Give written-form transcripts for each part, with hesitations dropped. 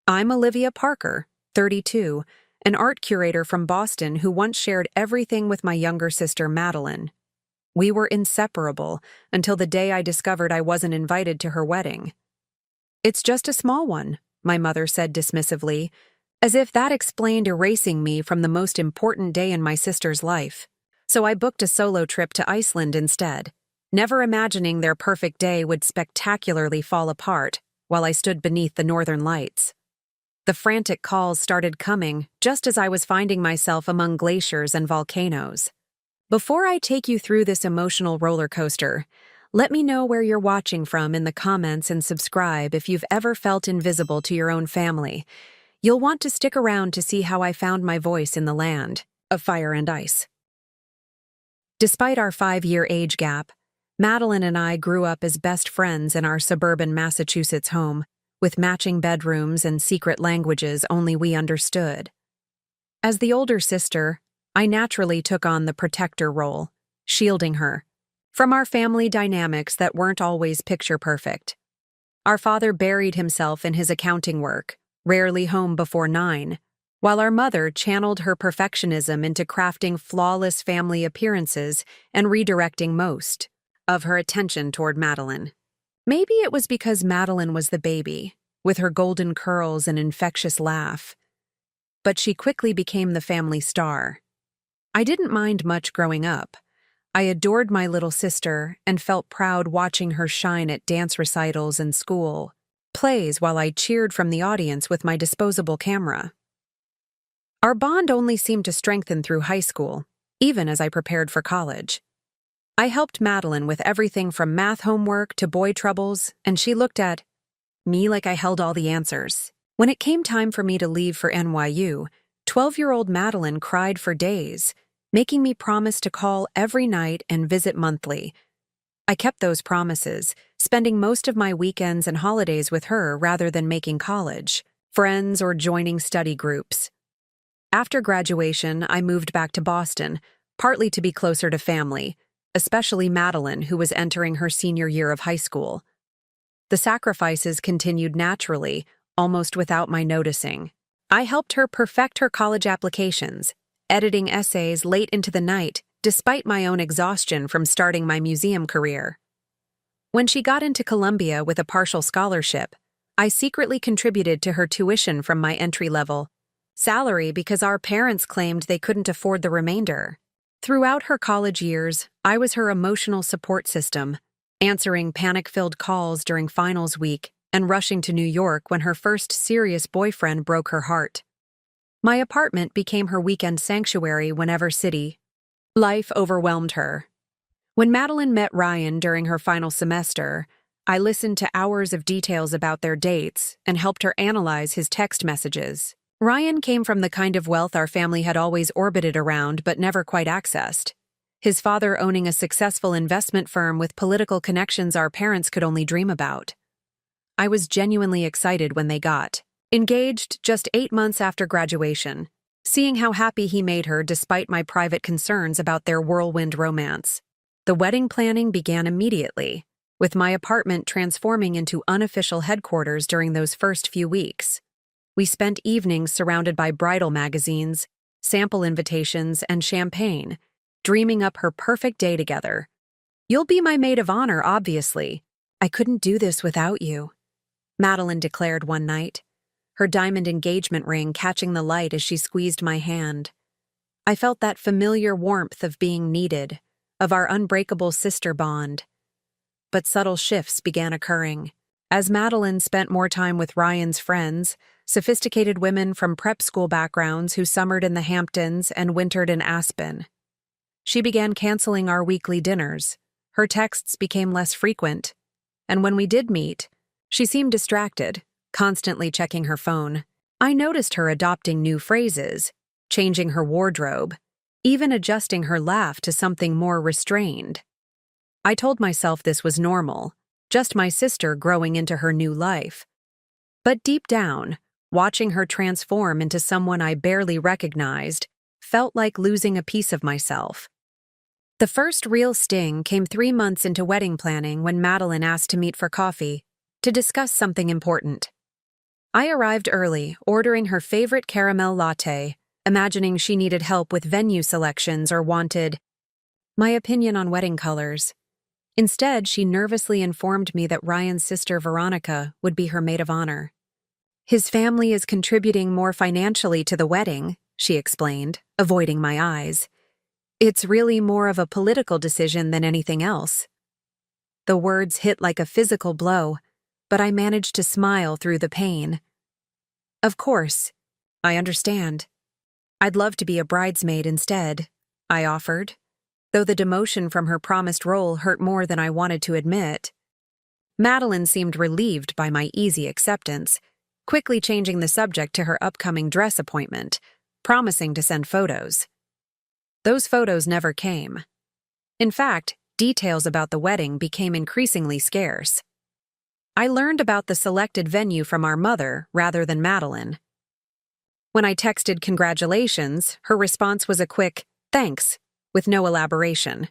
I'm Olivia Parker, 32, an art curator from Boston who once shared everything with my younger sister Madeline. We were inseparable until the day I discovered I wasn't invited to her wedding. It's just a small one, my mother said dismissively, as if that explained erasing me from the most important day in my sister's life. So I booked a solo trip to Iceland instead, never imagining their perfect day would spectacularly fall apart while I stood beneath the northern lights. The frantic calls started coming just as I was finding myself among glaciers and volcanoes. Before I take you through this emotional roller coaster, let me know where you're watching from in the comments and subscribe if you've ever felt invisible to your own family. You'll want to stick around to see how I found my voice in the land of fire and ice. Despite our 5-year age gap, Madeline and I grew up as best friends in our suburban Massachusetts home, with matching bedrooms and secret languages only we understood. As the older sister, I naturally took on the protector role, shielding her from our family dynamics that weren't always picture-perfect. Our father buried himself in his accounting work, rarely home before 9, while our mother channeled her perfectionism into crafting flawless family appearances and redirecting most of her attention toward Madeline. Maybe it was because Madeline was the baby, with her golden curls and infectious laugh. But she quickly became the family star. I didn't mind much growing up. I adored my little sister and felt proud watching her shine at dance recitals and school plays while I cheered from the audience with my disposable camera. Our bond only seemed to strengthen through high school, even as I prepared for college. I helped Madeline with everything from math homework to boy troubles, and she looked at me like I held all the answers. When it came time for me to leave for NYU, 12-year-old Madeline cried for days, making me promise to call every night and visit monthly. I kept those promises, spending most of my weekends and holidays with her rather than making college, friends, or joining study groups. After graduation, I moved back to Boston, partly to be closer to family, especially Madeline, who was entering her senior year of high school. The sacrifices continued naturally, almost without my noticing. I helped her perfect her college applications, editing essays late into the night, despite my own exhaustion from starting my museum career. When she got into Columbia with a partial scholarship, I secretly contributed to her tuition from my entry-level salary because our parents claimed they couldn't afford the remainder. Throughout her college years, I was her emotional support system, answering panic-filled calls during finals week and rushing to New York when her first serious boyfriend broke her heart. My apartment became her weekend sanctuary whenever city life overwhelmed her. When Madeline met Ryan during her final semester, I listened to hours of details about their dates and helped her analyze his text messages. Ryan came from the kind of wealth our family had always orbited around but never quite accessed. His father owning a successful investment firm with political connections our parents could only dream about. I was genuinely excited when they got engaged just 8 months after graduation, seeing how happy he made her despite my private concerns about their whirlwind romance. The wedding planning began immediately, with my apartment transforming into unofficial headquarters during those first few weeks. We spent evenings surrounded by bridal magazines, sample invitations, and champagne, dreaming up her perfect day together. "You'll be my maid of honor, obviously. I couldn't do this without you," Madeline declared one night, her diamond engagement ring catching the light as she squeezed my hand. I felt that familiar warmth of being needed, of our unbreakable sister bond. But subtle shifts began occurring. As Madeline spent more time with Ryan's friends, sophisticated women from prep school backgrounds who summered in the Hamptons and wintered in Aspen, she began canceling our weekly dinners. Her texts became less frequent, and when we did meet, she seemed distracted, constantly checking her phone. I noticed her adopting new phrases, changing her wardrobe, even adjusting her laugh to something more restrained. I told myself this was normal, just my sister growing into her new life. But deep down, watching her transform into someone I barely recognized felt like losing a piece of myself. The first real sting came 3 months into wedding planning when Madeline asked to meet for coffee to discuss something important. I arrived early, ordering her favorite caramel latte, imagining she needed help with venue selections or wanted my opinion on wedding colors. Instead, she nervously informed me that Ryan's sister Veronica would be her maid of honor. His family is contributing more financially to the wedding, she explained, avoiding my eyes. It's really more of a political decision than anything else. The words hit like a physical blow, but I managed to smile through the pain. Of course, I understand. I'd love to be a bridesmaid instead, I offered, though the demotion from her promised role hurt more than I wanted to admit. Madeline seemed relieved by my easy acceptance, quickly changing the subject to her upcoming dress appointment, promising to send photos. Those photos never came. In fact, details about the wedding became increasingly scarce. I learned about the selected venue from our mother rather than Madeline. When I texted congratulations, her response was a quick, "Thanks," with no elaboration.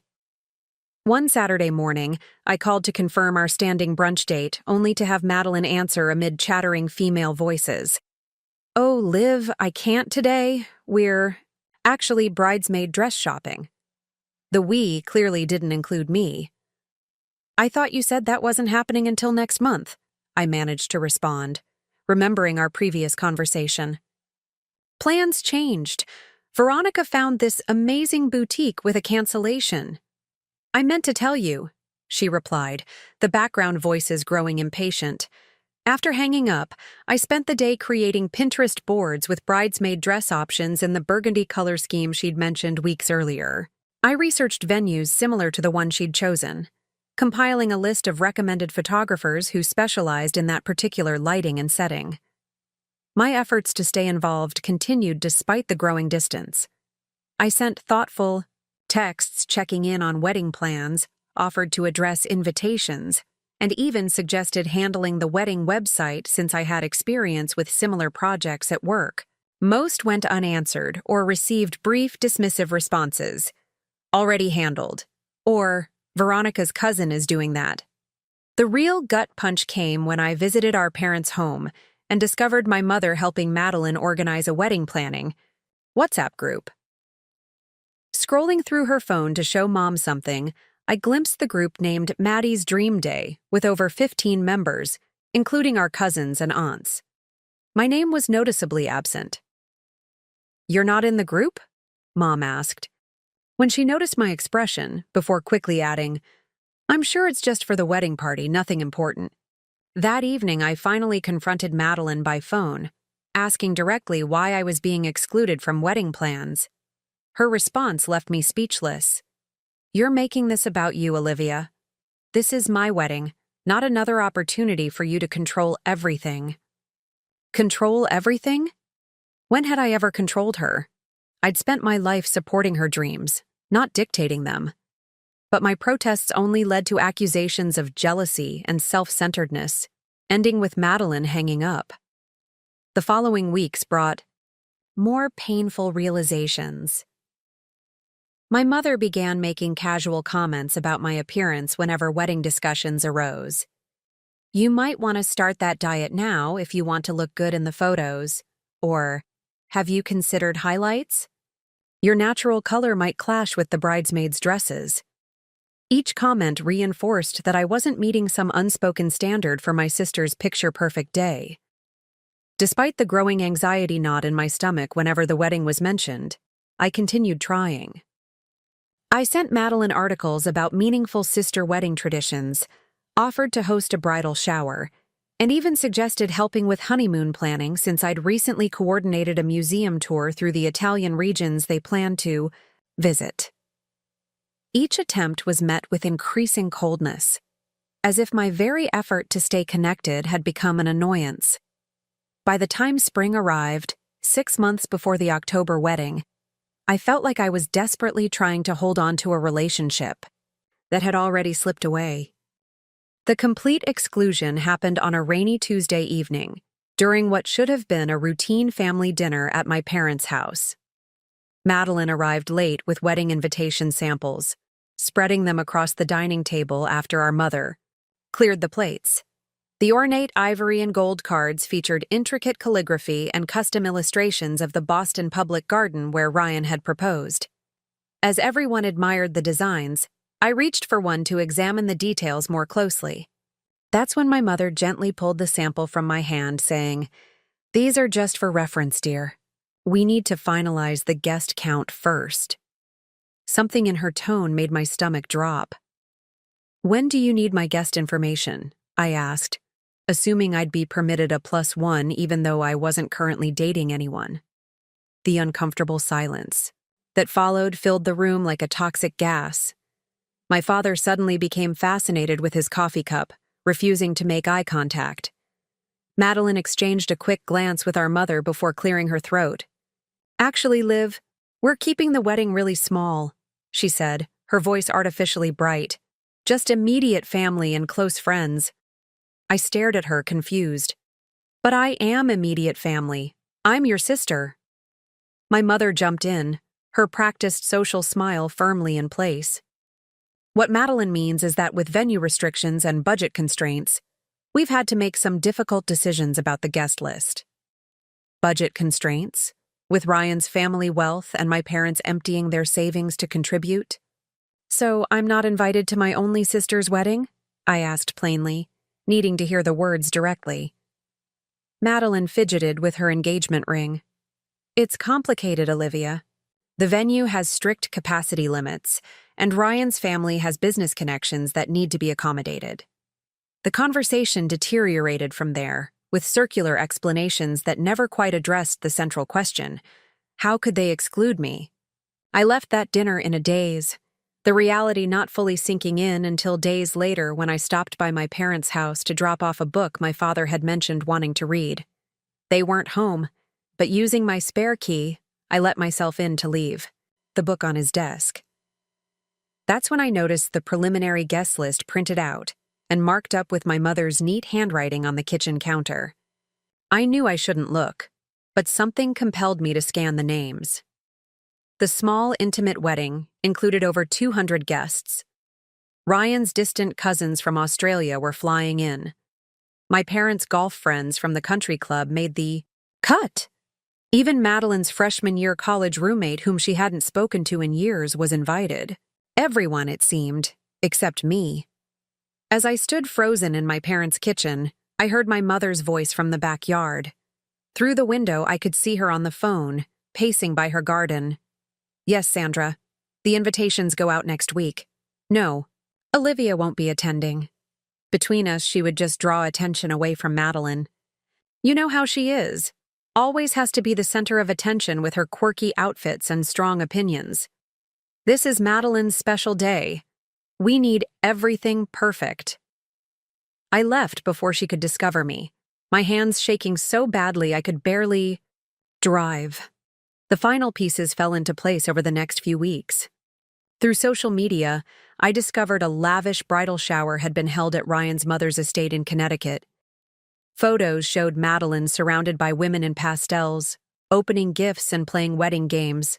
One Saturday morning, I called to confirm our standing brunch date, only to have Madeline answer amid chattering female voices. "Oh, Liv, I can't today. We're actually bridesmaid dress shopping." The "we" clearly didn't include me. "I thought you said that wasn't happening until next month," I managed to respond, remembering our previous conversation. Plans changed. Veronica found this amazing boutique with a cancellation. "I meant to tell you," she replied, the background voices growing impatient. After hanging up, I spent the day creating Pinterest boards with bridesmaid dress options in the burgundy color scheme she'd mentioned weeks earlier. I researched venues similar to the one she'd chosen, compiling a list of recommended photographers who specialized in that particular lighting and setting. My efforts to stay involved continued despite the growing distance. I sent thoughtful texts checking in on wedding plans, offered to address invitations, and even suggested handling the wedding website since I had experience with similar projects at work. Most went unanswered or received brief, dismissive responses. "Already handled," or "Veronica's cousin is doing that." The real gut punch came when I visited our parents' home and discovered my mother helping Madeline organize a wedding planning WhatsApp group. Scrolling through her phone to show Mom something, I glimpsed the group named Maddie's Dream Day with over 15 members, including our cousins and aunts. My name was noticeably absent. "You're not in the group?" Mom asked. When she noticed my expression, before quickly adding, "I'm sure it's just for the wedding party, nothing important." That evening, I finally confronted Madeline by phone, asking directly why I was being excluded from wedding plans. Her response left me speechless. "You're making this about you, Olivia. This is my wedding, not another opportunity for you to control everything." Control everything? When had I ever controlled her? I'd spent my life supporting her dreams, not dictating them. But my protests only led to accusations of jealousy and self-centeredness, ending with Madeline hanging up. The following weeks brought more painful realizations. My mother began making casual comments about my appearance whenever wedding discussions arose. "You might want to start that diet now if you want to look good in the photos," or "Have you considered highlights? Your natural color might clash with the bridesmaids' dresses." Each comment reinforced that I wasn't meeting some unspoken standard for my sister's picture-perfect day. Despite the growing anxiety knot in my stomach whenever the wedding was mentioned, I continued trying. I sent Madeline articles about meaningful sister wedding traditions, offered to host a bridal shower, and even suggested helping with honeymoon planning since I'd recently coordinated a museum tour through the Italian regions they planned to visit. Each attempt was met with increasing coldness, as if my very effort to stay connected had become an annoyance. By the time spring arrived, 6 months before the October wedding, I felt like I was desperately trying to hold on to a relationship that had already slipped away. The complete exclusion happened on a rainy Tuesday evening, during what should have been a routine family dinner at my parents' house. Madeline arrived late with wedding invitation samples, spreading them across the dining table after our mother cleared the plates. The ornate ivory and gold cards featured intricate calligraphy and custom illustrations of the Boston Public Garden where Ryan had proposed. As everyone admired the designs, I reached for one to examine the details more closely. That's when my mother gently pulled the sample from my hand, saying, "These are just for reference, dear. We need to finalize the guest count first." Something in her tone made my stomach drop. "When do you need my guest information?" I asked, assuming I'd be permitted a +1 even though I wasn't currently dating anyone. The uncomfortable silence that followed filled the room like a toxic gas. My father suddenly became fascinated with his coffee cup, refusing to make eye contact. Madeline exchanged a quick glance with our mother before clearing her throat. "Actually, Liv, we're keeping the wedding really small," she said, her voice artificially bright. "Just immediate family and close friends." I stared at her, confused. "But I am immediate family. I'm your sister." My mother jumped in, her practiced social smile firmly in place. "What Madeline means is that with venue restrictions and budget constraints, we've had to make some difficult decisions about the guest list." Budget constraints? With Ryan's family wealth and my parents emptying their savings to contribute? "So I'm not invited to my only sister's wedding?" I asked plainly, needing to hear the words directly. Madeline fidgeted with her engagement ring. "It's complicated, Olivia. The venue has strict capacity limits, and Ryan's family has business connections that need to be accommodated." The conversation deteriorated from there, with circular explanations that never quite addressed the central question: how could they exclude me? I left that dinner in a daze, the reality not fully sinking in until days later when I stopped by my parents' house to drop off a book my father had mentioned wanting to read. They weren't home, but using my spare key, I let myself in to leave, the book on his desk. That's when I noticed the preliminary guest list printed out and marked up with my mother's neat handwriting on the kitchen counter. I knew I shouldn't look, but something compelled me to scan the names. The small, intimate wedding included over 200 guests. Ryan's distant cousins from Australia were flying in. My parents' golf friends from the country club made the cut. Even Madeline's freshman year college roommate, whom she hadn't spoken to in years, was invited. Everyone, it seemed, except me. As I stood frozen in my parents' kitchen, I heard my mother's voice from the backyard. Through the window, I could see her on the phone, pacing by her garden. "Yes, Sandra. The invitations go out next week. No, Olivia won't be attending." Between us, she would just draw attention away from Madeline. You know how she is. Always has to be the center of attention with her quirky outfits and strong opinions. This is Madeline's special day. We need everything perfect. I left before she could discover me, my hands shaking so badly I could barely drive. The final pieces fell into place over the next few weeks. Through social media, I discovered a lavish bridal shower had been held at Ryan's mother's estate in Connecticut. Photos showed Madeline surrounded by women in pastels, opening gifts and playing wedding games.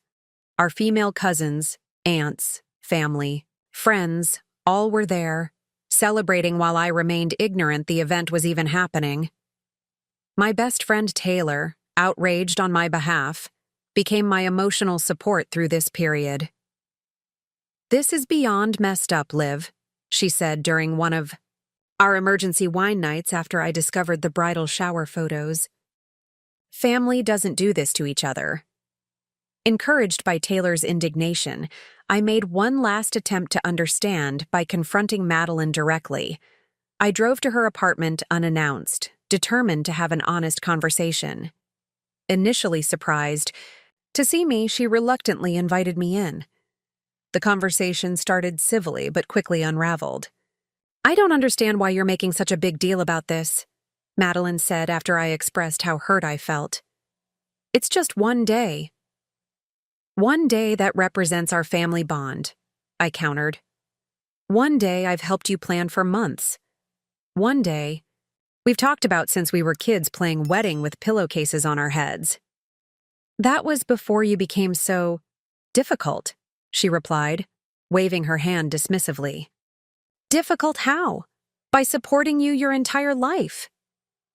Our female cousins, aunts, family, friends, all were there, celebrating while I remained ignorant the event was even happening. My best friend Taylor, outraged on my behalf, became my emotional support through this period. "This is beyond messed up, Liv," she said during one of our emergency wine nights after I discovered the bridal shower photos. "Family doesn't do this to each other." Encouraged by Taylor's indignation, I made one last attempt to understand by confronting Madeline directly. I drove to her apartment unannounced, determined to have an honest conversation. Initially surprised, to see me, she reluctantly invited me in. The conversation started civilly but quickly unraveled. "I don't understand why you're making such a big deal about this," Madeline said after I expressed how hurt I felt. "It's just one day." "One day that represents our family bond," I countered. "One day I've helped you plan for months. One day we've talked about since we were kids playing wedding with pillowcases on our heads." "That was before you became so difficult," she replied, waving her hand dismissively. "Difficult how? By supporting you your entire life.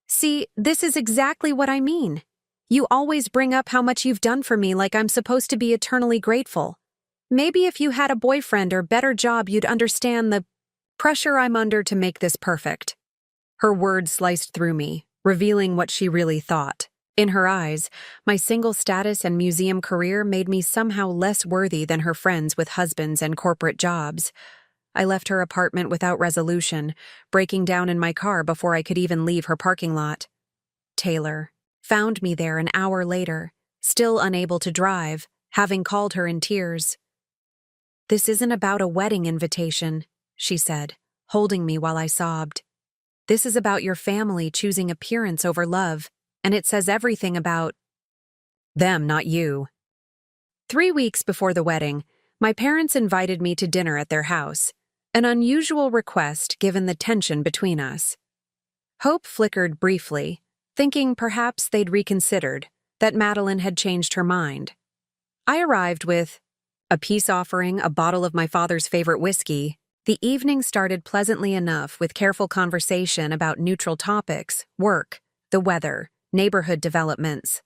See, this is exactly what I mean. You always bring up how much you've done for me like I'm supposed to be eternally grateful. Maybe if you had a boyfriend or better job, you'd understand the pressure I'm under to make this perfect. Her words sliced through me, revealing what she really thought. In her eyes, my single status and museum career made me somehow less worthy than her friends with husbands and corporate jobs. I left her apartment without resolution, breaking down in my car before I could even leave her parking lot. Taylor found me there an hour later, still unable to drive, having called her in tears. "This isn't about a wedding invitation," she said, holding me while I sobbed. "This is about your family choosing appearance over love, and it says everything about them, not you." 3 weeks before the wedding, my parents invited me to dinner at their house, an unusual request given the tension between us. Hope flickered briefly, thinking perhaps they'd reconsidered, that Madeline had changed her mind. I arrived with a peace offering, a bottle of my father's favorite whiskey. The evening started pleasantly enough with careful conversation about neutral topics, work, the weather, neighborhood developments.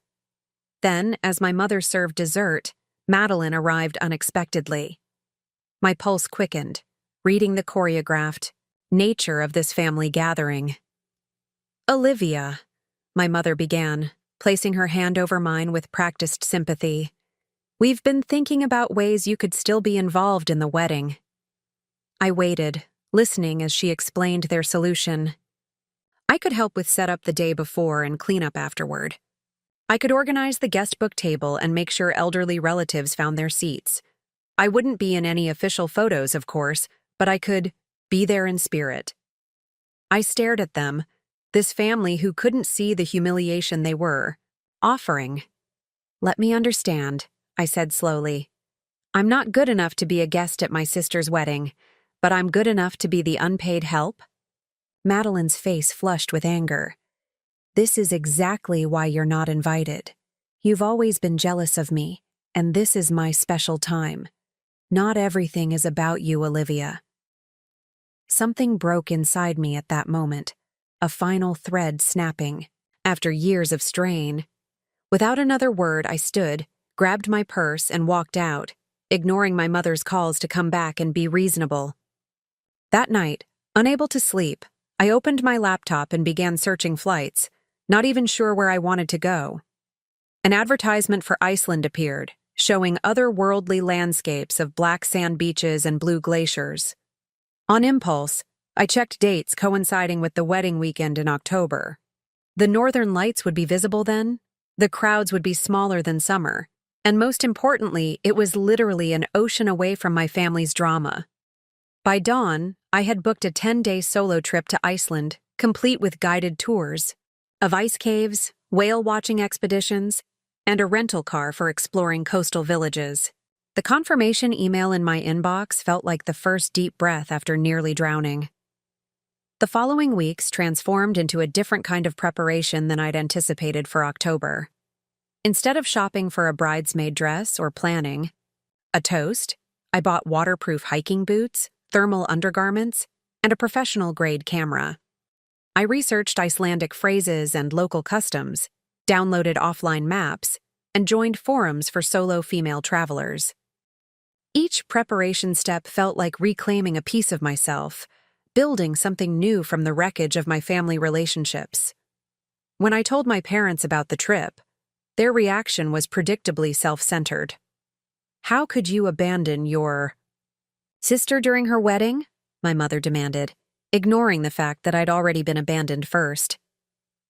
Then, as my mother served dessert, Madeline arrived unexpectedly. My pulse quickened, reading the choreographed nature of this family gathering. "Olivia," my mother began, placing her hand over mine with practiced sympathy. "We've been thinking about ways you could still be involved in the wedding." I waited, listening as she explained their solution. I could help with setup the day before and cleanup afterward. I could organize the guest book table and make sure elderly relatives found their seats. I wouldn't be in any official photos, of course, but I could be there in spirit. I stared at them, this family who couldn't see the humiliation they were offering. "Let me understand," I said slowly. "I'm not good enough to be a guest at my sister's wedding, but I'm good enough to be the unpaid help?" Madeline's face flushed with anger. "This is exactly why you're not invited. You've always been jealous of me, and this is my special time. Not everything is about you, Olivia." Something broke inside me at that moment, a final thread snapping. After years of strain. Without another word, I stood, grabbed my purse, and walked out, ignoring my mother's calls to come back and be reasonable. That night, unable to sleep, I opened my laptop and began searching flights, not even sure where I wanted to go. An advertisement for Iceland appeared, showing otherworldly landscapes of black sand beaches and blue glaciers. On impulse, I checked dates coinciding with the wedding weekend in October. The northern lights would be visible then, the crowds would be smaller than summer, and most importantly, it was literally an ocean away from my family's drama. By dawn, I had booked a 10-day solo trip to Iceland, complete with guided tours of ice caves, whale-watching expeditions, and a rental car for exploring coastal villages. The confirmation email in my inbox felt like the first deep breath after nearly drowning. The following weeks transformed into a different kind of preparation than I'd anticipated for October. Instead of shopping for a bridesmaid dress or planning a toast, I bought waterproof hiking boots, thermal undergarments, and a professional-grade camera. I researched Icelandic phrases and local customs, downloaded offline maps, and joined forums for solo female travelers. Each preparation step felt like reclaiming a piece of myself, building something new from the wreckage of my family relationships. When I told my parents about the trip, their reaction was predictably self-centered. "How could you abandon your sister during her wedding?" my mother demanded, ignoring the fact that I'd already been abandoned first.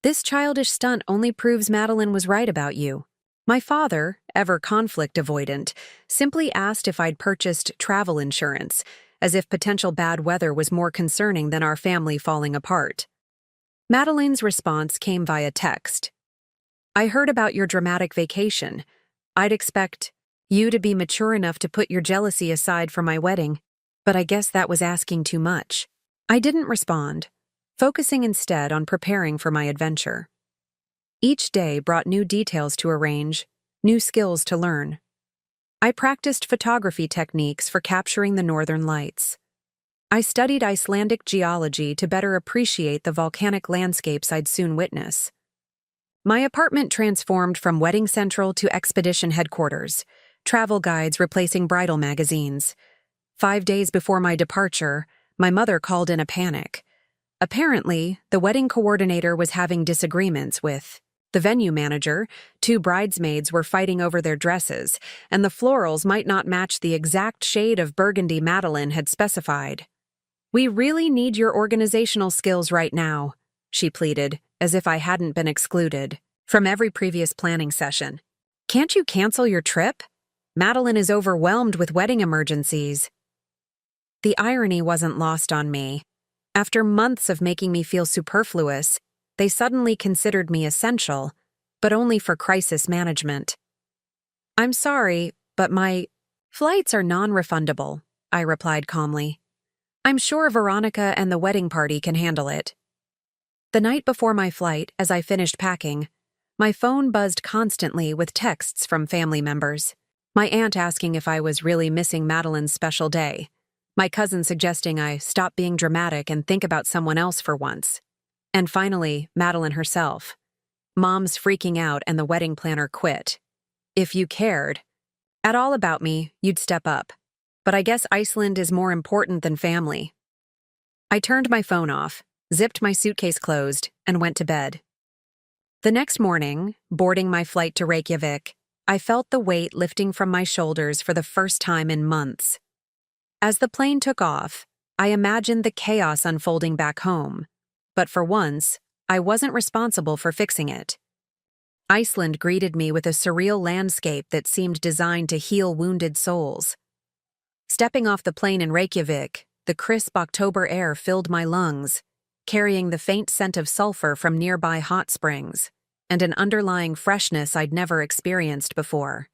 "This childish stunt only proves Madeline was right about you." My father, ever conflict avoidant, simply asked if I'd purchased travel insurance, as if potential bad weather was more concerning than our family falling apart. Madeline's response came via text. "I heard about your dramatic vacation. I'd expect you to be mature enough to put your jealousy aside for my wedding, but I guess that was asking too much." I didn't respond, focusing instead on preparing for my adventure. Each day brought new details to arrange, new skills to learn. I practiced photography techniques for capturing the northern lights. I studied Icelandic geology to better appreciate the volcanic landscapes I'd soon witness. My apartment transformed from wedding central to expedition headquarters, travel guides replacing bridal magazines. 5 days before my departure, my mother called in a panic. Apparently, the wedding coordinator was having disagreements with the venue manager. 2 bridesmaids were fighting over their dresses, and the florals might not match the exact shade of burgundy Madeline had specified. "We really need your organizational skills right now," she pleaded, as if I hadn't been excluded from every previous planning session. "Can't you cancel your trip? Madeline is overwhelmed with wedding emergencies." The irony wasn't lost on me. After months of making me feel superfluous, they suddenly considered me essential, but only for crisis management. "I'm sorry, but my flights are non-refundable," I replied calmly. "I'm sure Veronica and the wedding party can handle it." The night before my flight, as I finished packing, my phone buzzed constantly with texts from family members. My aunt asking if I was really missing Madeline's special day. My cousin suggesting I stop being dramatic and think about someone else for once. And finally, Madeline herself. "Mom's freaking out and the wedding planner quit. If you cared at all about me, you'd step up. But I guess Iceland is more important than family." I turned my phone off, zipped my suitcase closed, and went to bed. The next morning, boarding my flight to Reykjavik, I felt the weight lifting from my shoulders for the first time in months. As the plane took off, I imagined the chaos unfolding back home, but for once, I wasn't responsible for fixing it. Iceland greeted me with a surreal landscape that seemed designed to heal wounded souls. Stepping off the plane in Reykjavik, the crisp October air filled my lungs, carrying the faint scent of sulfur from nearby hot springs, and an underlying freshness I'd never experienced before.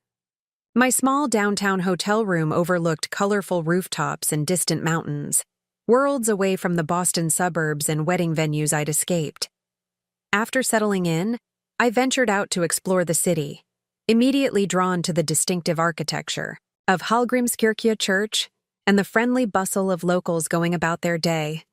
My small downtown hotel room overlooked colorful rooftops and distant mountains, worlds away from the Boston suburbs and wedding venues I'd escaped. After settling in, I ventured out to explore the city, immediately drawn to the distinctive architecture of Hallgrímskirkja Church and the friendly bustle of locals going about their day,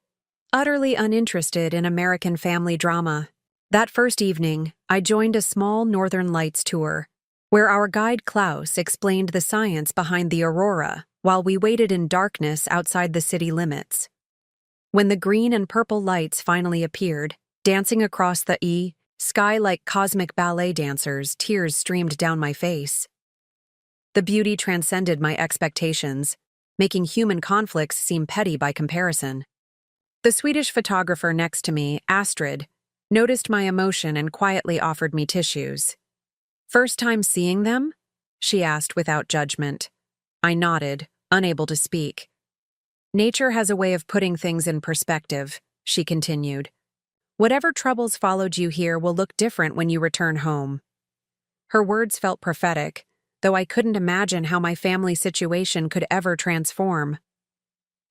utterly uninterested in American family drama. That first evening, I joined a small Northern Lights tour, where our guide Klaus explained the science behind the aurora while we waited in darkness outside the city limits. When the green and purple lights finally appeared, dancing across the sky like cosmic ballet dancers, tears streamed down my face. The beauty transcended my expectations, making human conflicts seem petty by comparison. The Swedish photographer next to me, Astrid, noticed my emotion and quietly offered me tissues. "First time seeing them?" she asked without judgment. I nodded, unable to speak. "Nature has a way of putting things in perspective," she continued. "Whatever troubles followed you here will look different when you return home." Her words felt prophetic, though I couldn't imagine how my family situation could ever transform.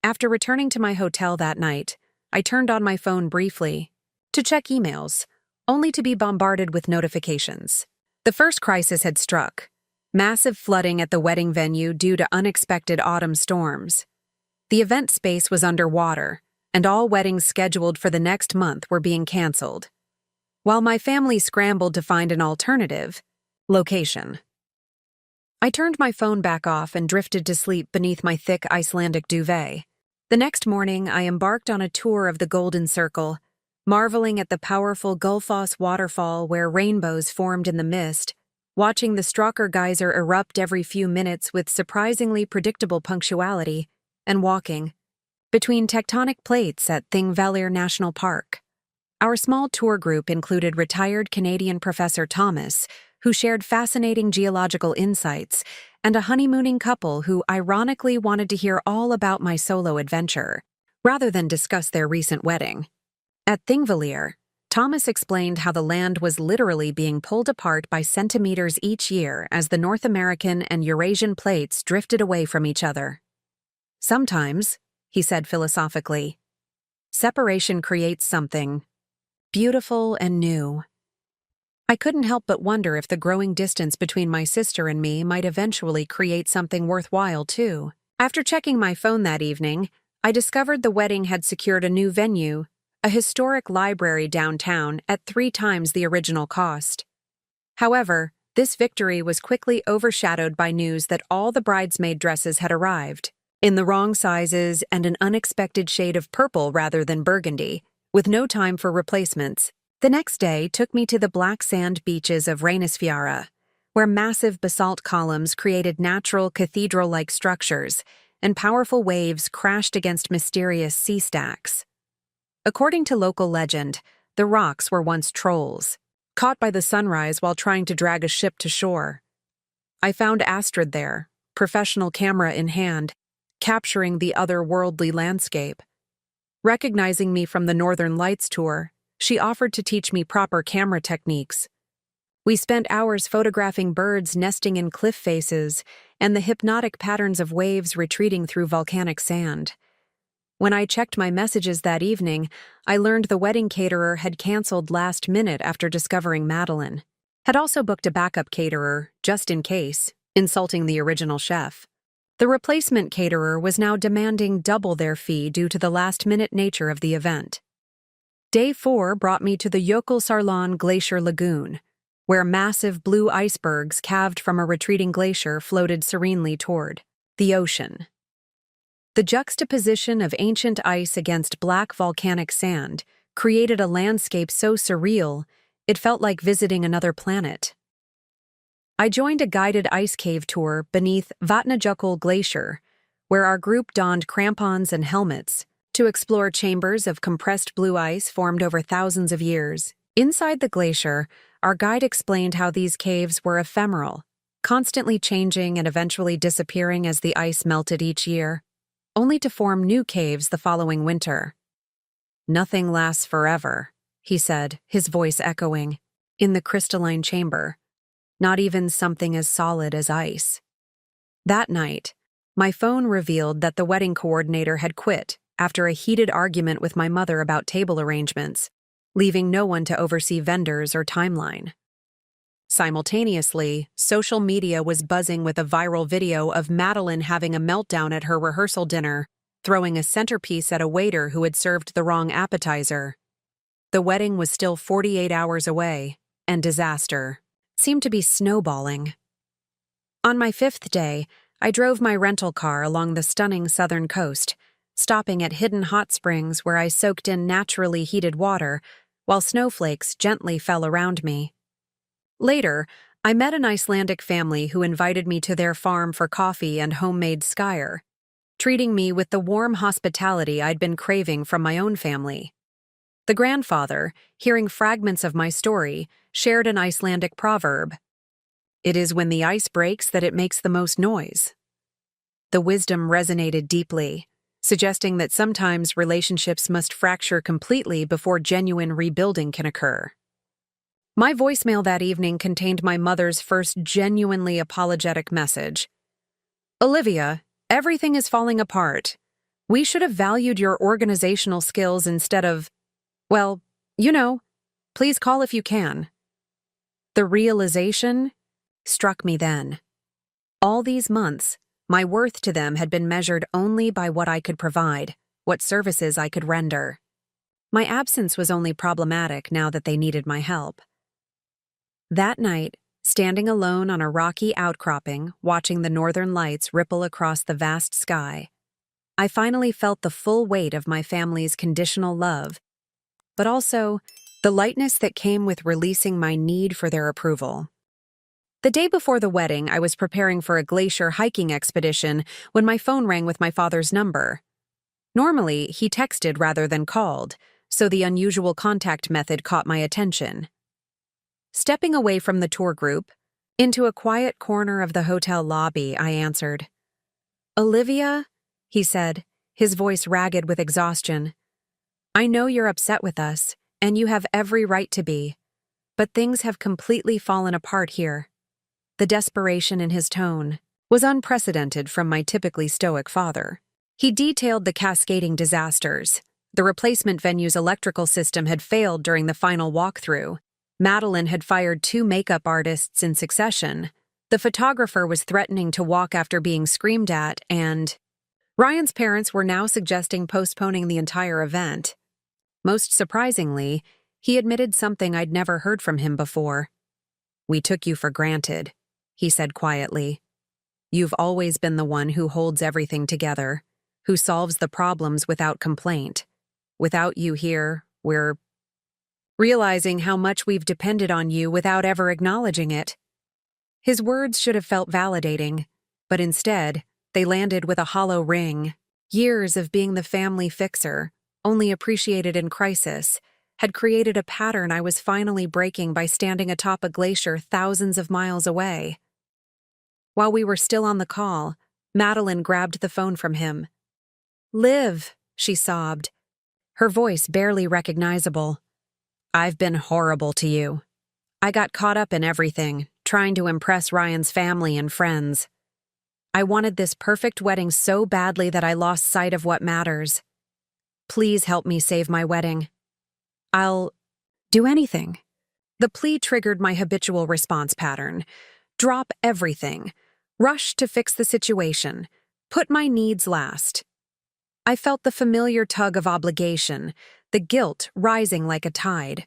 After returning to my hotel that night, I turned on my phone briefly to check emails, only to be bombarded with notifications. The first crisis had struck: massive flooding at the wedding venue due to unexpected autumn storms. The event space was underwater, and all weddings scheduled for the next month were being canceled, while my family scrambled to find an alternative location. I turned my phone back off and drifted to sleep beneath my thick Icelandic duvet. The next morning, I embarked on a tour of the Golden Circle, marveling at the powerful Gullfoss waterfall where rainbows formed in the mist, watching the Strákar geyser erupt every few minutes with surprisingly predictable punctuality, and walking between tectonic plates at Thingvellir National Park. Our small tour group included retired Canadian Professor Thomas, who shared fascinating geological insights, and a honeymooning couple who ironically wanted to hear all about my solo adventure, rather than discuss their recent wedding. At Thingvellir, Thomas explained how the land was literally being pulled apart by centimeters each year as the North American and Eurasian plates drifted away from each other. "Sometimes," he said philosophically, "separation creates something beautiful and new." I couldn't help but wonder if the growing distance between my sister and me might eventually create something worthwhile, too. After checking my phone that evening, I discovered the wedding had secured a new venue, a historic library downtown at 3 times the original cost. However, this victory was quickly overshadowed by news that all the bridesmaid dresses had arrived, in the wrong sizes and an unexpected shade of purple rather than burgundy, with no time for replacements. The next day took me to the black sand beaches of Reynisfjara, where massive basalt columns created natural cathedral-like structures, and powerful waves crashed against mysterious sea stacks. According to local legend, the rocks were once trolls, caught by the sunrise while trying to drag a ship to shore. I found Astrid there, professional camera in hand, capturing the otherworldly landscape. Recognizing me from the Northern Lights tour, she offered to teach me proper camera techniques. We spent hours photographing birds nesting in cliff faces and the hypnotic patterns of waves retreating through volcanic sand. When I checked my messages that evening, I learned the wedding caterer had canceled last minute after discovering Madeline. Had also booked a backup caterer, just in case, insulting the original chef. The replacement caterer was now demanding double their fee due to the last-minute nature of the event. Day 4 brought me to the Jökulsárlón Glacier Lagoon, where massive blue icebergs calved from a retreating glacier floated serenely toward the ocean. The juxtaposition of ancient ice against black volcanic sand created a landscape so surreal it felt like visiting another planet. I joined a guided ice cave tour beneath Vatnajökull Glacier, where our group donned crampons and helmets to explore chambers of compressed blue ice formed over thousands of years. Inside the glacier, our guide explained how these caves were ephemeral, constantly changing and eventually disappearing as the ice melted each year, only to form new caves the following winter. "Nothing lasts forever," he said, his voice echoing, in the crystalline chamber. Not even something as solid as ice. That night, my phone revealed that the wedding coordinator had quit after a heated argument with my mother about table arrangements, leaving no one to oversee vendors or timeline. Simultaneously, social media was buzzing with a viral video of Madeline having a meltdown at her rehearsal dinner, throwing a centerpiece at a waiter who had served the wrong appetizer. The wedding was still 48 hours away, and disaster seemed to be snowballing. On my 5th day, I drove my rental car along the stunning southern coast, stopping at hidden hot springs where I soaked in naturally heated water while snowflakes gently fell around me. Later, I met an Icelandic family who invited me to their farm for coffee and homemade skyr, treating me with the warm hospitality I'd been craving from my own family. The grandfather, hearing fragments of my story, shared an Icelandic proverb: "It is when the ice breaks that it makes the most noise." The wisdom resonated deeply, suggesting that sometimes relationships must fracture completely before genuine rebuilding can occur. My voicemail that evening contained my mother's first genuinely apologetic message. "Olivia, everything is falling apart. We should have valued your organizational skills instead of, well, please call if you can." The realization struck me then. All these months, my worth to them had been measured only by what I could provide, what services I could render. My absence was only problematic now that they needed my help. That night, standing alone on a rocky outcropping, watching the northern lights ripple across the vast sky, I finally felt the full weight of my family's conditional love, but also the lightness that came with releasing my need for their approval. The day before the wedding, I was preparing for a glacier hiking expedition when my phone rang with my father's number. Normally, he texted rather than called, so the unusual contact method caught my attention. Stepping away from the tour group, into a quiet corner of the hotel lobby, I answered. "Olivia," he said, his voice ragged with exhaustion. "I know you're upset with us, and you have every right to be, but things have completely fallen apart here." The desperation in his tone was unprecedented from my typically stoic father. He detailed the cascading disasters. The replacement venue's electrical system had failed during the final walkthrough. Madeline had fired 2 makeup artists in succession. The photographer was threatening to walk after being screamed at, and Ryan's parents were now suggesting postponing the entire event. Most surprisingly, he admitted something I'd never heard from him before. "We took you for granted," he said quietly. "You've always been the one who holds everything together, who solves the problems without complaint. Without you here, we're realizing how much we've depended on you without ever acknowledging it." His words should have felt validating, but instead, they landed with a hollow ring. Years of being the family fixer, only appreciated in crisis, had created a pattern I was finally breaking by standing atop a glacier thousands of miles away. While we were still on the call, Madeline grabbed the phone from him. "Liv," she sobbed, her voice barely recognizable. "I've been horrible to you. I got caught up in everything, trying to impress Ryan's family and friends. I wanted this perfect wedding so badly that I lost sight of what matters. Please help me save my wedding. I'll do anything." The plea triggered my habitual response pattern. Drop everything. Rush to fix the situation. Put my needs last. I felt the familiar tug of obligation, the guilt rising like a tide.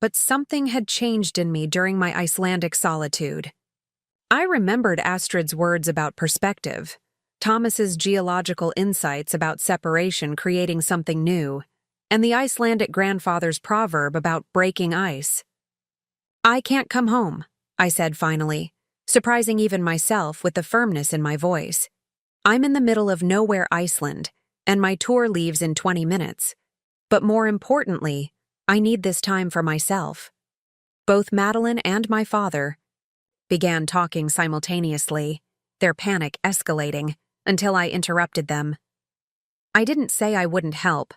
But something had changed in me during my Icelandic solitude. I remembered Astrid's words about perspective, Thomas's geological insights about separation creating something new, and the Icelandic grandfather's proverb about breaking ice. "I can't come home," I said finally, surprising even myself with the firmness in my voice. "I'm in the middle of nowhere Iceland, and my tour leaves in 20 minutes. But more importantly, I need this time for myself." Both Madeline and my father began talking simultaneously, their panic escalating, until I interrupted them. I didn't say I wouldn't help.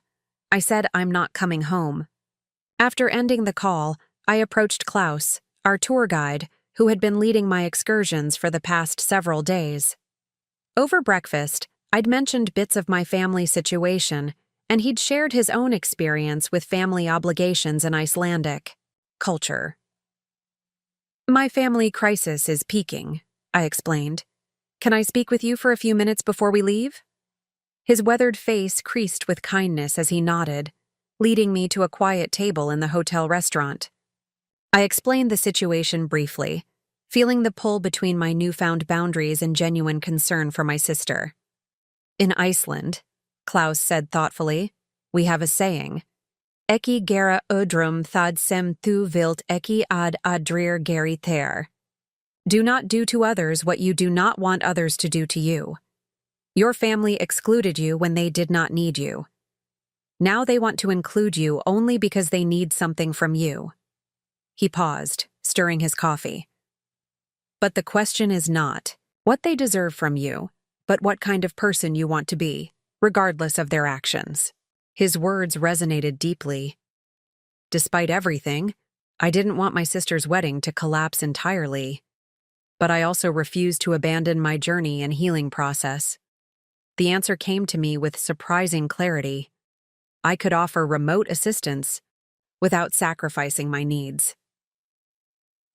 I said I'm not coming home. After ending the call, I approached Klaus, our tour guide, who had been leading my excursions for the past several days. Over breakfast, I'd mentioned bits of my family situation, and he'd shared his own experience with family obligations in Icelandic culture. "My family crisis is peaking," I explained. "Can I speak with you for a few minutes before we leave?" His weathered face creased with kindness as he nodded, leading me to a quiet table in the hotel restaurant. I explained the situation briefly, feeling the pull between my newfound boundaries and genuine concern for my sister. "In Iceland," Klaus said thoughtfully, "we have a saying, 'Ekki gera ödrum þad sem þú vilt ekki ad aðrir geri þér.' Do not do to others what you do not want others to do to you. Your family excluded you when they did not need you. Now they want to include you only because they need something from you." He paused, stirring his coffee. "But the question is not what they deserve from you, but what kind of person you want to be, regardless of their actions." His words resonated deeply. Despite everything, I didn't want my sister's wedding to collapse entirely. But I also refused to abandon my journey and healing process. The answer came to me with surprising clarity. I could offer remote assistance without sacrificing my needs.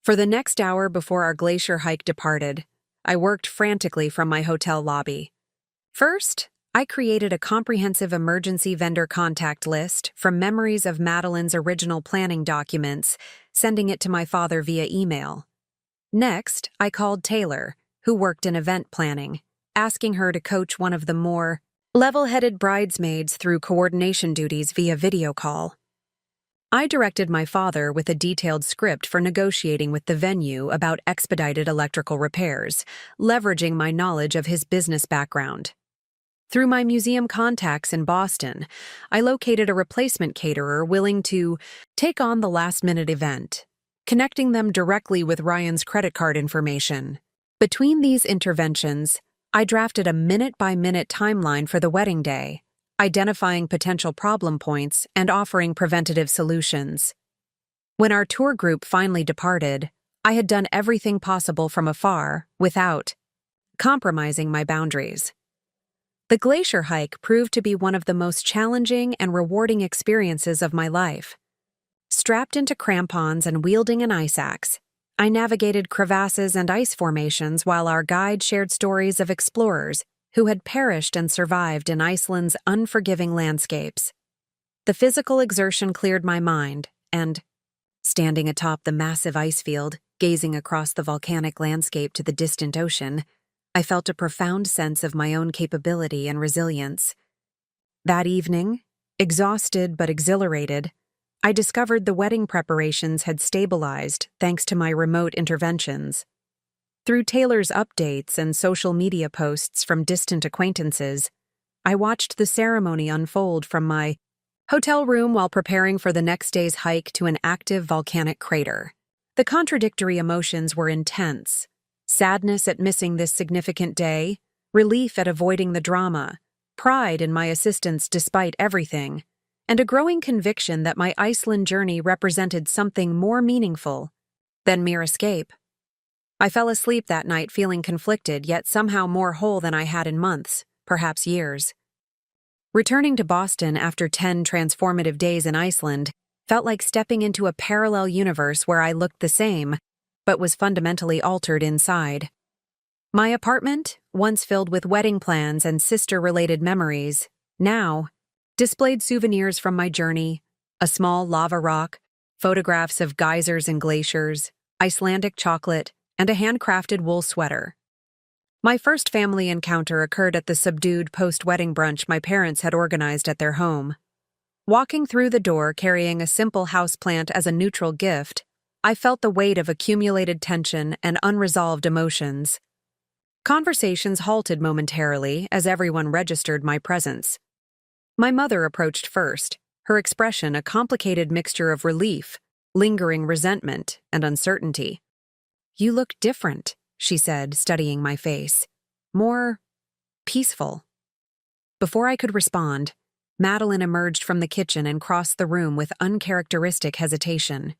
For the next hour before our glacier hike departed, I worked frantically from my hotel lobby. First, I created a comprehensive emergency vendor contact list from memories of Madeline's original planning documents, sending it to my father via email. Next, I called Taylor, who worked in event planning, asking her to coach one of the more level-headed bridesmaids through coordination duties via video call. I directed my father with a detailed script for negotiating with the venue about expedited electrical repairs, leveraging my knowledge of his business background. Through my museum contacts in Boston, I located a replacement caterer willing to take on the last-minute event, connecting them directly with Ryan's credit card information. Between these interventions, I drafted a minute-by-minute timeline for the wedding day, identifying potential problem points and offering preventative solutions. When our tour group finally departed, I had done everything possible from afar without compromising my boundaries. The glacier hike proved to be one of the most challenging and rewarding experiences of my life. Strapped into crampons and wielding an ice axe, I navigated crevasses and ice formations while our guide shared stories of explorers who had perished and survived in Iceland's unforgiving landscapes. The physical exertion cleared my mind, and, standing atop the massive ice field, gazing across the volcanic landscape to the distant ocean, I felt a profound sense of my own capability and resilience. That evening, exhausted but exhilarated, I discovered the wedding preparations had stabilized thanks to my remote interventions. Through Taylor's updates and social media posts from distant acquaintances, I watched the ceremony unfold from my hotel room while preparing for the next day's hike to an active volcanic crater. The contradictory emotions were intense: sadness at missing this significant day, relief at avoiding the drama, pride in my assistance despite everything, and a growing conviction that my Iceland journey represented something more meaningful than mere escape. I fell asleep that night feeling conflicted, yet somehow more whole than I had in months, perhaps years. Returning to Boston after 10 transformative days in Iceland felt like stepping into a parallel universe where I looked the same, but was fundamentally altered inside. My apartment, once filled with wedding plans and sister-related memories, now displayed souvenirs from my journey: a small lava rock, photographs of geysers and glaciers, Icelandic chocolate, and a handcrafted wool sweater. My first family encounter occurred at the subdued post-wedding brunch my parents had organized at their home. Walking through the door carrying a simple houseplant as a neutral gift, I felt the weight of accumulated tension and unresolved emotions. Conversations halted momentarily as everyone registered my presence. My mother approached first, her expression a complicated mixture of relief, lingering resentment, and uncertainty. "You look different," she said, studying my face. "More peaceful." Before I could respond, Madeline emerged from the kitchen and crossed the room with uncharacteristic hesitation.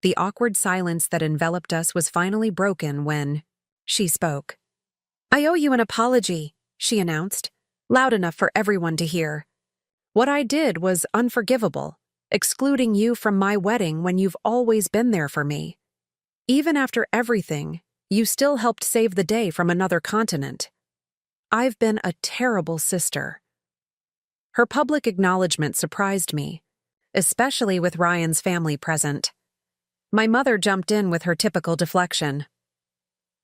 The awkward silence that enveloped us was finally broken when she spoke. "I owe you an apology," she announced, loud enough for everyone to hear. "What I did was unforgivable, excluding you from my wedding when you've always been there for me. Even after everything, you still helped save the day from another continent. I've been a terrible sister." Her public acknowledgement surprised me, especially with Ryan's family present. My mother jumped in with her typical deflection.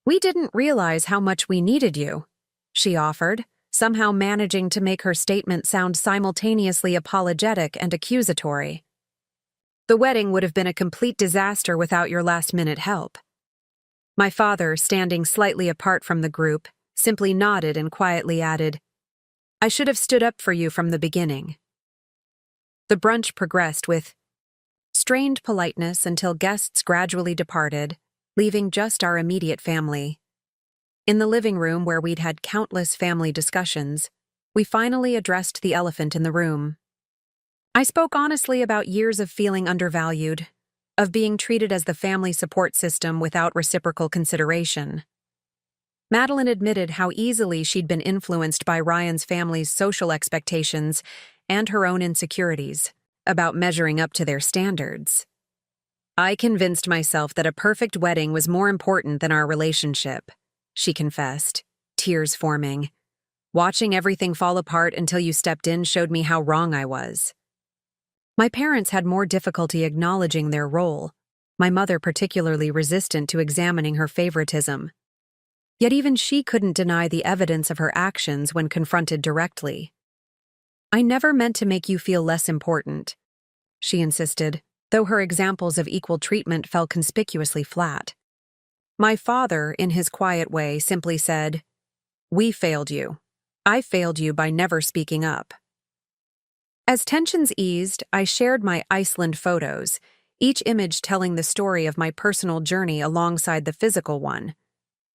"We didn't realize how much we needed you," she offered, somehow managing to make her statement sound simultaneously apologetic and accusatory. "The wedding would have been a complete disaster without your last-minute help." My father, standing slightly apart from the group, simply nodded and quietly added, "I should have stood up for you from the beginning." The brunch progressed with strained politeness until guests gradually departed, leaving just our immediate family. In the living room, where we'd had countless family discussions, we finally addressed the elephant in the room. I spoke honestly about years of feeling undervalued, of being treated as the family support system without reciprocal consideration. Madeline admitted how easily she'd been influenced by Ryan's family's social expectations and her own insecurities about measuring up to their standards. "I convinced myself that a perfect wedding was more important than our relationship," she confessed, tears forming. "Watching everything fall apart until you stepped in showed me how wrong I was." My parents had more difficulty acknowledging their role, my mother particularly resistant to examining her favoritism. Yet even she couldn't deny the evidence of her actions when confronted directly. "I never meant to make you feel less important," she insisted, though her examples of equal treatment fell conspicuously flat. My father, in his quiet way, simply said, "We failed you. I failed you by never speaking up." As tensions eased, I shared my Iceland photos, each image telling the story of my personal journey alongside the physical one.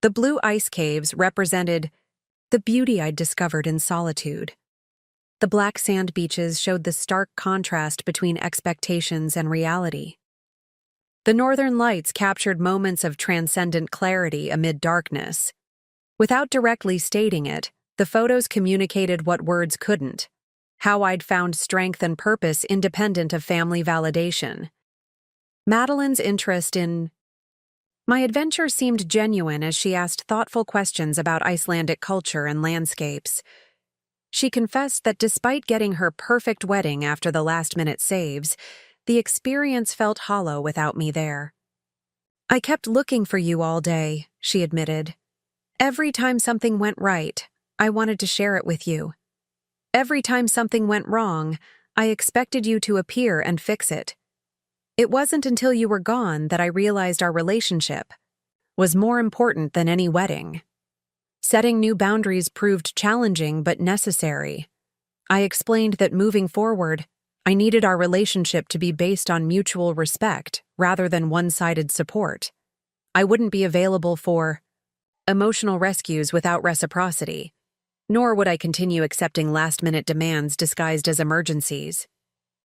The blue ice caves represented the beauty I'd discovered in solitude. The black sand beaches showed the stark contrast between expectations and reality. The northern lights captured moments of transcendent clarity amid darkness. Without directly stating it, the photos communicated what words couldn't: how I'd found strength and purpose independent of family validation. Madeline's interest in My adventure seemed genuine as she asked thoughtful questions about Icelandic culture and landscapes. She confessed that despite getting her perfect wedding after the last-minute saves, the experience felt hollow without me there. I kept looking for you all day, she admitted. Every time something went right, I wanted to share it with you. Every time something went wrong, I expected you to appear and fix it. It wasn't until you were gone that I realized our relationship was more important than any wedding. Setting new boundaries proved challenging but necessary. I explained that moving forward, I needed our relationship to be based on mutual respect rather than one-sided support. I wouldn't be available for emotional rescues without reciprocity, nor would I continue accepting last-minute demands disguised as emergencies.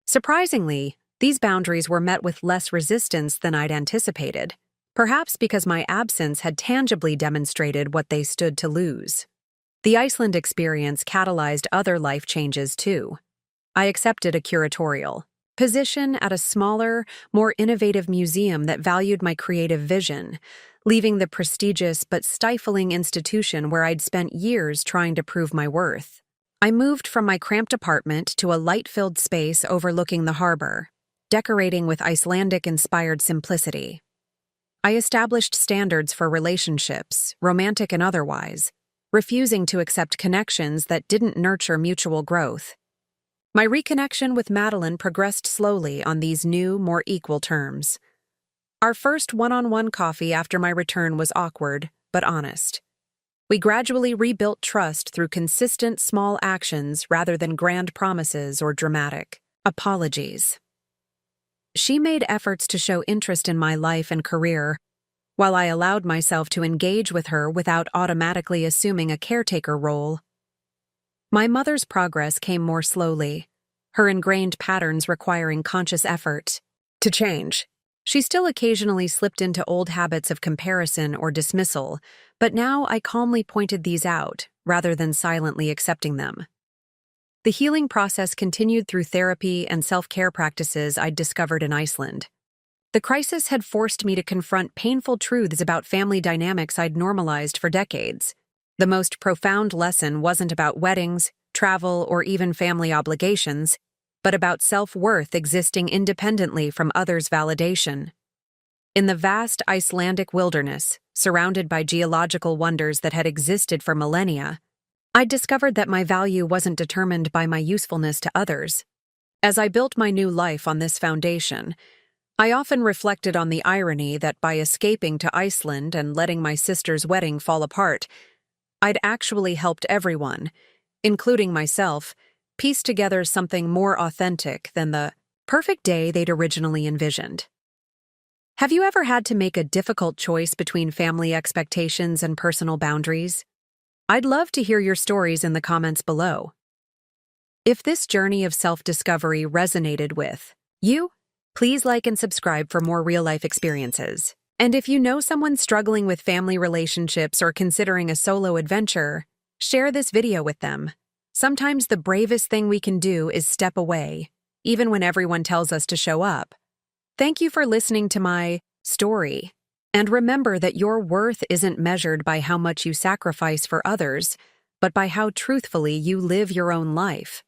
Surprisingly, these boundaries were met with less resistance than I'd anticipated, perhaps because my absence had tangibly demonstrated what they stood to lose. The Iceland experience catalyzed other life changes too. I accepted a curatorial position at a smaller, more innovative museum that valued my creative vision, leaving the prestigious but stifling institution where I'd spent years trying to prove my worth. I moved from my cramped apartment to a light-filled space overlooking the harbor, decorating with Icelandic-inspired simplicity. I established standards for relationships, romantic and otherwise, refusing to accept connections that didn't nurture mutual growth. My reconnection with Madeline progressed slowly on these new, more equal terms. Our first one-on-one coffee after my return was awkward, but honest. We gradually rebuilt trust through consistent small actions rather than grand promises or dramatic apologies. She made efforts to show interest in my life and career, while I allowed myself to engage with her without automatically assuming a caretaker role. My mother's progress came more slowly, her ingrained patterns requiring conscious effort to change. She still occasionally slipped into old habits of comparison or dismissal, but now I calmly pointed these out, rather than silently accepting them. The healing process continued through therapy and self-care practices I'd discovered in Iceland. The crisis had forced me to confront painful truths about family dynamics I'd normalized for decades. The most profound lesson wasn't about weddings, travel, or even family obligations, but about self-worth existing independently from others' validation. In the vast Icelandic wilderness, surrounded by geological wonders that had existed for millennia, I discovered that my value wasn't determined by my usefulness to others. As I built my new life on this foundation, I often reflected on the irony that by escaping to Iceland and letting my sister's wedding fall apart, I'd actually helped everyone, including myself, piece together something more authentic than the perfect day they'd originally envisioned. Have you ever had to make a difficult choice between family expectations and personal boundaries? I'd love to hear your stories in the comments below. If this journey of self-discovery resonated with you, please like and subscribe for more real-life experiences. And if you know someone struggling with family relationships or considering a solo adventure, share this video with them. Sometimes the bravest thing we can do is step away, even when everyone tells us to show up. Thank you for listening to my story. And remember that your worth isn't measured by how much you sacrifice for others, but by how truthfully you live your own life.